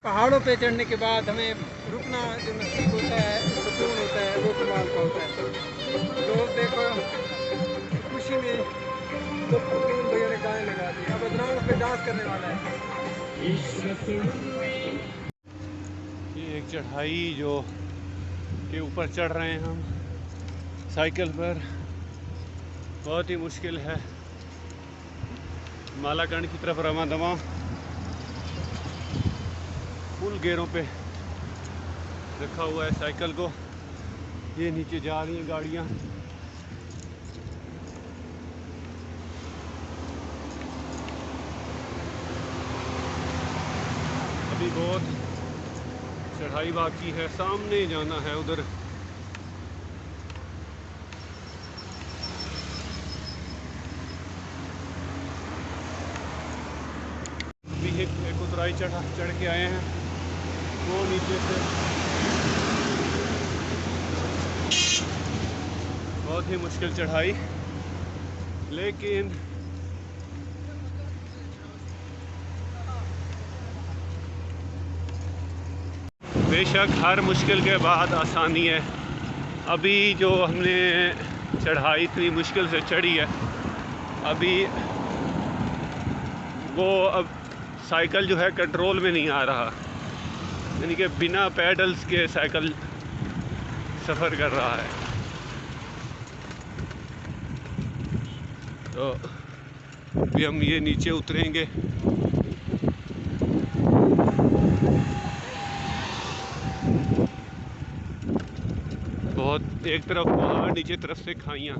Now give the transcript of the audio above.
पहाड़ों पे चढ़ने के बाद हमें रुकना जो नसीब होता है, सुकून होता है, वो कमाल का होता है। तो देखो खुशी में तो भैया ने गाने लगा दी। अब अदनान पे डांस करने वाला है। ये एक चढ़ाई जो के ऊपर चढ़ रहे हैं हम साइकिल पर, बहुत ही मुश्किल है। मालाकंड की तरफ रवां दवां फुल गेयरों पे रखा हुआ है साइकिल को। ये नीचे जा रही हैं गाड़ियाँ। अभी बहुत चढ़ाई बाकी है, सामने जाना है उधर। अभी एक उतराई चढ़ के आए हैं, वो नीचे से बहुत ही मुश्किल चढ़ाई, लेकिन बेशक हर मुश्किल के बाद आसानी है। अभी जो हमने चढ़ाई इतनी मुश्किल से चढ़ी है, अभी वो अब साइकिल जो है कंट्रोल में नहीं आ रहा, यानी कि बिना पैडल्स के साइकिल सफ़र कर रहा है। तो अभी हम ये नीचे उतरेंगे। बहुत एक तरफ पहाड़, नीचे तरफ से खाइयाँ।